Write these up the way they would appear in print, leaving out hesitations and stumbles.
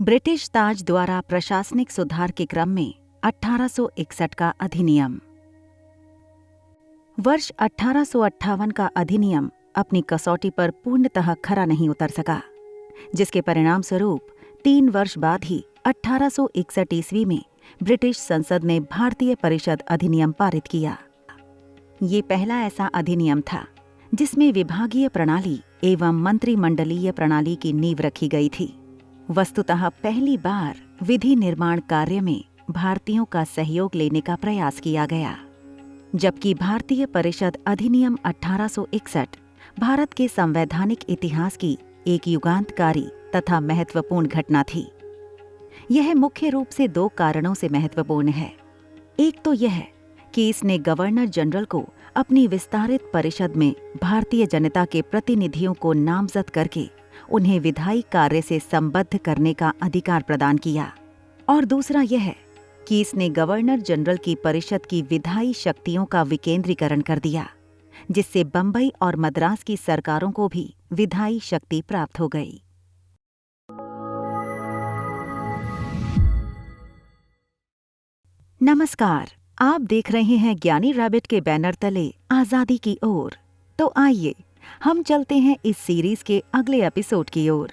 British ताज द्वारा प्रशासनिक सुधार के क्रम में 1861 का अधिनियम। वर्ष 1858 का अधिनियम अपनी कसौटी पर पूर्णतः खरा नहीं उतर सका, जिसके परिणाम स्वरूप 3 वर्ष बाद ही 1861 ईस्वी में ब्रिटिश संसद ने भारतीय परिषद अधिनियम पारित किया। ये पहला ऐसा अधिनियम था जिसमें विभागीय प्रणाली एवं मंत्रिमंडलीय प्रणाली की नींव रखी गई थी। वस्तुतः पहली बार विधि निर्माण कार्य में भारतीयों का सहयोग लेने का प्रयास किया गया, जबकि भारतीय परिषद अधिनियम 1861 भारत के संवैधानिक इतिहास की एक युगांतकारी तथा महत्वपूर्ण घटना थी। यह मुख्य रूप से 2 कारणों से महत्वपूर्ण है। एक तो यह कि इसने गवर्नर जनरल को अपनी विस्तारित परिषद में भारतीय जनता के प्रतिनिधियों को नामजद करके उन्हें विधायी कार्य से संबद्ध करने का अधिकार प्रदान किया, और दूसरा यह कि इसने गवर्नर जनरल की परिषद की विधायी शक्तियों का विकेंद्रीकरण कर दिया, जिससे बंबई और मद्रास की सरकारों को भी विधायी शक्ति प्राप्त हो गई। नमस्कार, आप देख रहे हैं ज्ञानी रैबिट के बैनर तले आजादी की ओर। तो आइए हम चलते हैं इस सीरीज के अगले एपिसोड की ओर,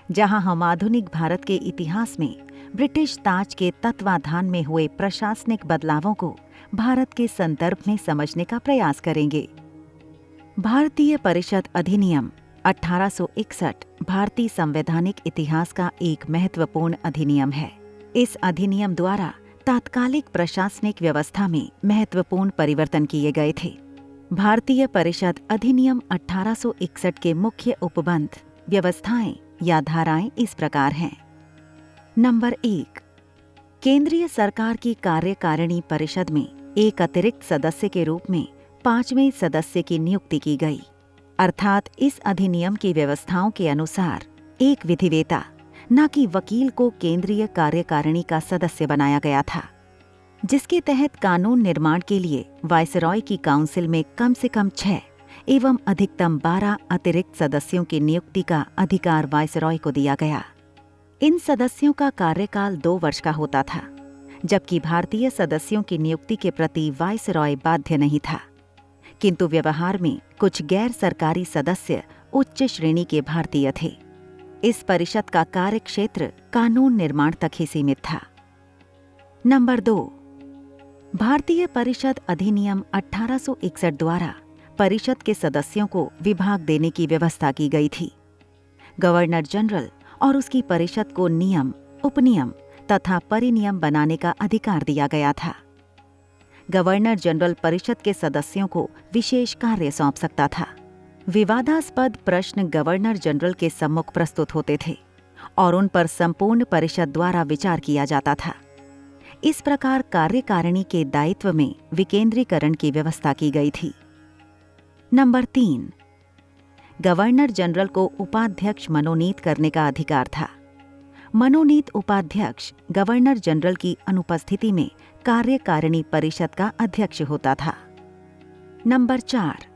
जहां हम आधुनिक भारत के इतिहास में ब्रिटिश ताज के तत्वाधान में हुए प्रशासनिक बदलावों को भारत के संदर्भ में समझने का प्रयास करेंगे। भारतीय परिषद अधिनियम 1861 भारतीय संवैधानिक इतिहास का एक महत्वपूर्ण अधिनियम है। इस अधिनियम द्वारा तात्कालिक प्रशासनिक व्यवस्था में महत्वपूर्ण परिवर्तन किए गए थे। भारतीय परिषद अधिनियम 1861 के मुख्य उपबंध, व्यवस्थाएं या धाराएं इस प्रकार हैं। नंबर 1, केंद्रीय सरकार की कार्यकारिणी परिषद में एक अतिरिक्त सदस्य के रूप में 5वें सदस्य की नियुक्ति की गई, अर्थात इस अधिनियम की व्यवस्थाओं के अनुसार एक विधिवेता, न कि वकील को केंद्रीय कार्यकारिणी का सदस्य बनाया गया था, जिसके तहत कानून निर्माण के लिए वायसरॉय की काउंसिल में कम से कम 6 एवं अधिकतम 12 अतिरिक्त सदस्यों की नियुक्ति का अधिकार वायसरॉय को दिया गया। इन सदस्यों का कार्यकाल 2 वर्ष का होता था, जबकि भारतीय सदस्यों की नियुक्ति के प्रति वायसरॉय बाध्य नहीं था, किंतु व्यवहार में कुछ गैर सरकारी सदस्य उच्च श्रेणी के भारतीय थे। इस परिषद का कार्य क्षेत्र कानून निर्माण तक ही सीमित था। नंबर 2, भारतीय परिषद अधिनियम 1861 द्वारा परिषद के सदस्यों को विभाग देने की व्यवस्था की गई थी। गवर्नर जनरल और उसकी परिषद को नियम, उपनियम तथा परिनियम बनाने का अधिकार दिया गया था। गवर्नर जनरल परिषद के सदस्यों को विशेष कार्य सौंप सकता था। विवादास्पद प्रश्न गवर्नर जनरल के सम्मुख प्रस्तुत होते थे और उन पर संपूर्ण परिषद द्वारा विचार किया जाता था। इस प्रकार कार्यकारिणी के दायित्व में विकेंद्रीकरण की व्यवस्था की गई थी। नंबर 3, गवर्नर जनरल को उपाध्यक्ष मनोनीत करने का अधिकार था। मनोनीत उपाध्यक्ष गवर्नर जनरल की अनुपस्थिति में कार्यकारिणी परिषद का अध्यक्ष होता था। नंबर 4,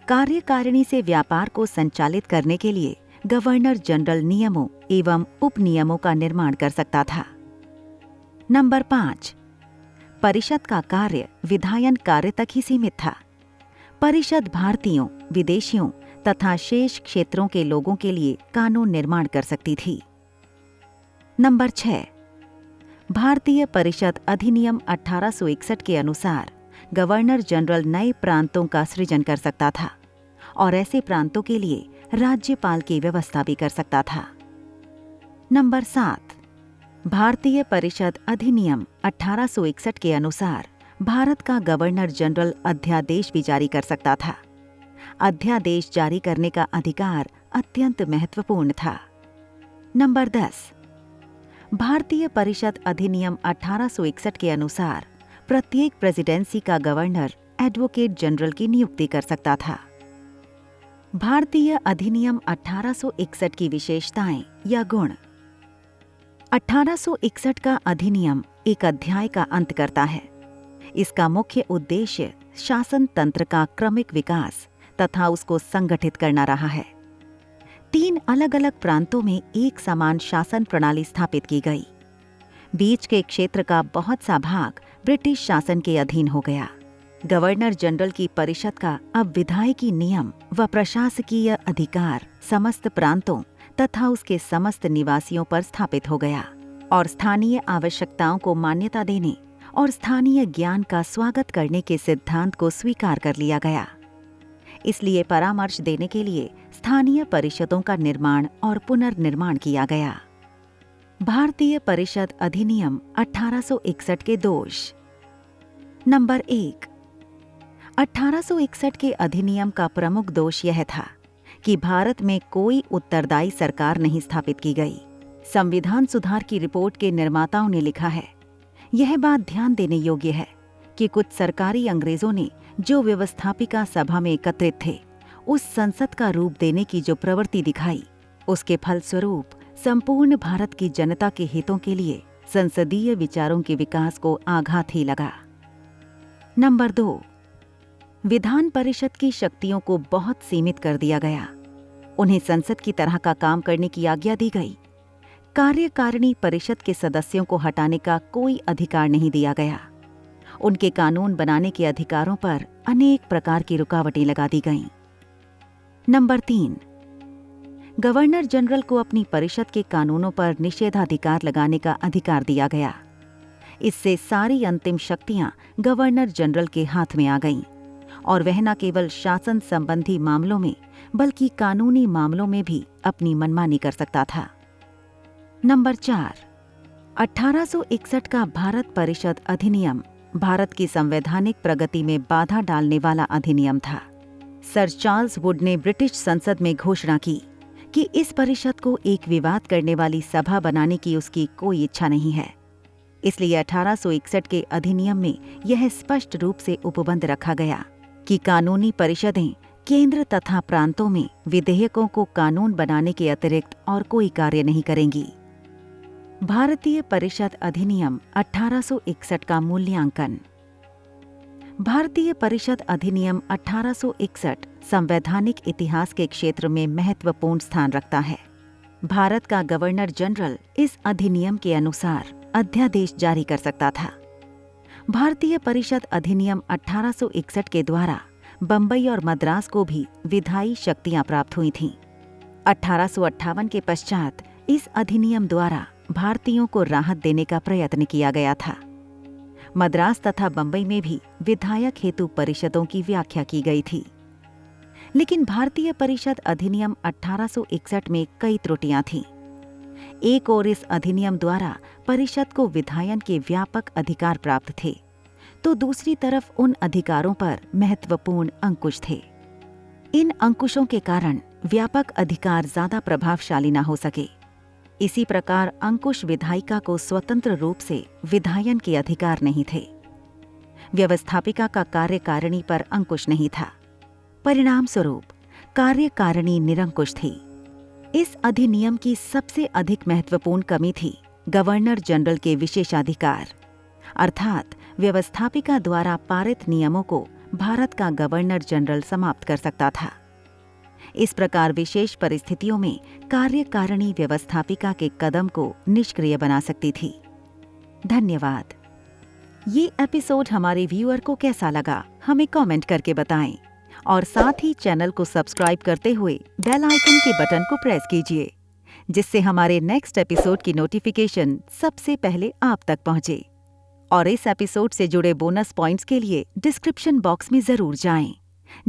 कार्यकारिणी से व्यापार को संचालित करने के लिए गवर्नर जनरल नियमों एवं उपनियमों का निर्माण कर सकता था। नंबर 5, परिषद का कार्य विधायन कार्य तक ही सीमित था। परिषद भारतीयों, विदेशियों तथा शेष क्षेत्रों के लोगों के लिए कानून निर्माण कर सकती थी। नंबर 6, भारतीय परिषद अधिनियम 1861 के अनुसार गवर्नर जनरल नए प्रांतों का सृजन कर सकता था और ऐसे प्रांतों के लिए राज्यपाल की व्यवस्था भी कर सकता था। नंबर 7, भारतीय परिषद अधिनियम 1861 के अनुसार भारत का गवर्नर जनरल अध्यादेश भी जारी कर सकता था। अध्यादेश जारी करने का अधिकार अत्यंत महत्वपूर्ण था। नंबर 10, भारतीय परिषद अधिनियम 1861 के अनुसार प्रत्येक प्रेसिडेंसी का गवर्नर एडवोकेट जनरल की नियुक्ति कर सकता था। भारतीय अधिनियम 1861 की विशेषताएं या गुण। 1861 का अधिनियम एक अध्याय का अंत करता है। इसका मुख्य उद्देश्य शासन तंत्र का क्रमिक विकास तथा उसको संगठित करना रहा है। 3 अलग-अलग प्रांतों में एक समान शासन प्रणाली स्थापित की गई। बीच के क्षेत्र का बहुत सा भाग ब्रिटिश शासन के अधीन हो गया। गवर्नर जनरल की परिषद का अब विधायकी नियम व प्रशासकीय अधिकार समस्त प्रांतों तथा उसके समस्त निवासियों पर स्थापित हो गया और स्थानीय आवश्यकताओं को मान्यता देने और स्थानीय ज्ञान का स्वागत करने के सिद्धांत को स्वीकार कर लिया गया। इसलिए परामर्श देने के लिए स्थानीय परिषदों का निर्माण और पुनर्निर्माण किया गया। भारतीय परिषद अधिनियम 1861 के दोष। नंबर 1। 1861 के अधिनियम का प्रमुख दोष यह था कि भारत में कोई उत्तरदायी सरकार नहीं स्थापित की गई। संविधान सुधार की रिपोर्ट के निर्माताओं ने लिखा है, यह बात ध्यान देने योग्य है कि कुछ सरकारी अंग्रेजों ने जो व्यवस्थापिका सभा में एकत्रित थे, उस संसद का रूप देने की जो प्रवृत्ति दिखाई, उसके फलस्वरूप संपूर्ण भारत की जनता के हितों के लिए संसदीय विचारों के विकास को आघात ही लगा। नंबर 2। विधान परिषद की शक्तियों को बहुत सीमित कर दिया गया। उन्हें संसद की तरह का काम करने की आज्ञा दी गई। कार्यकारिणी परिषद के सदस्यों को हटाने का कोई अधिकार नहीं दिया गया। उनके कानून बनाने के अधिकारों पर अनेक प्रकार की रुकावटें लगा दी गईं। नंबर 3। गवर्नर जनरल को अपनी परिषद के कानूनों पर निषेधाधिकार लगाने का अधिकार दिया गया। इससे सारी अंतिम शक्तियां गवर्नर जनरल के हाथ में आ गईं और वह न केवल शासन संबंधी मामलों में बल्कि कानूनी मामलों में भी अपनी मनमानी कर सकता था। नंबर 4। 1861 का भारत परिषद अधिनियम भारत की संवैधानिक प्रगति में बाधा डालने वाला अधिनियम था। सर चार्ल्स वुड ने ब्रिटिश संसद में घोषणा की कि इस परिषद को एक विवाद करने वाली सभा बनाने की उसकी कोई इच्छा नहीं है। इसलिए 1861 के अधिनियम में यह स्पष्ट रूप से उपबंध रखा गया कि कानूनी परिषदें केंद्र तथा प्रांतों में विधेयकों को कानून बनाने के अतिरिक्त और कोई कार्य नहीं करेंगी। भारतीय परिषद अधिनियम 1861 का मूल्यांकन। भारतीय परिषद अधिनियम 1861 संवैधानिक इतिहास के क्षेत्र में महत्वपूर्ण स्थान रखता है। भारत का गवर्नर जनरल इस अधिनियम के अनुसार अध्यादेश जारी कर सकता था। भारतीय परिषद अधिनियम 1861 के द्वारा बंबई और मद्रास को भी विधायी शक्तियां प्राप्त हुई थीं। 1858 के पश्चात इस अधिनियम द्वारा भारतीयों को राहत देने का प्रयत्न किया गया था। मद्रास तथा बंबई में भी विधायक हेतु परिषदों की व्याख्या की गई थी। लेकिन भारतीय परिषद अधिनियम 1861 में कई त्रुटियां थीं। एक ओर इस अधिनियम द्वारा परिषद को विधायन के व्यापक अधिकार प्राप्त थे, तो दूसरी तरफ उन अधिकारों पर महत्वपूर्ण अंकुश थे। इन अंकुशों के कारण व्यापक अधिकार ज्यादा प्रभावशाली न हो सके। इसी प्रकार अंकुश विधायिका को स्वतंत्र रूप से विधायन के अधिकार नहीं थे। व्यवस्थापिका का कार्यकारिणी पर अंकुश नहीं था। परिणाम स्वरूप कार्यकारिणी निरंकुश थी। इस अधिनियम की सबसे अधिक महत्वपूर्ण कमी थी गवर्नर जनरल के विशेषाधिकार, अर्थात व्यवस्थापिका द्वारा पारित नियमों को भारत का गवर्नर जनरल समाप्त कर सकता था। इस प्रकार विशेष परिस्थितियों में कार्यकारिणी व्यवस्थापिका के कदम को निष्क्रिय बना सकती थी। धन्यवाद। ये एपिसोड हमारे व्यूअर को कैसा लगा, हमें कमेंट करके बताएं और साथ ही चैनल को सब्सक्राइब करते हुए बेल आइकन के बटन को प्रेस कीजिए, जिससे हमारे नेक्स्ट एपिसोड की नोटिफिकेशन सबसे पहले आप तक पहुंचे। और इस एपिसोड से जुड़े बोनस पॉइंट्स के लिए डिस्क्रिप्शन बॉक्स में जरूर जाएं,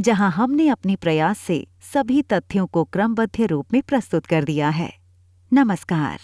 जहां हमने अपने प्रयास से सभी तथ्यों को क्रमबद्ध रूप में प्रस्तुत कर दिया है। नमस्कार।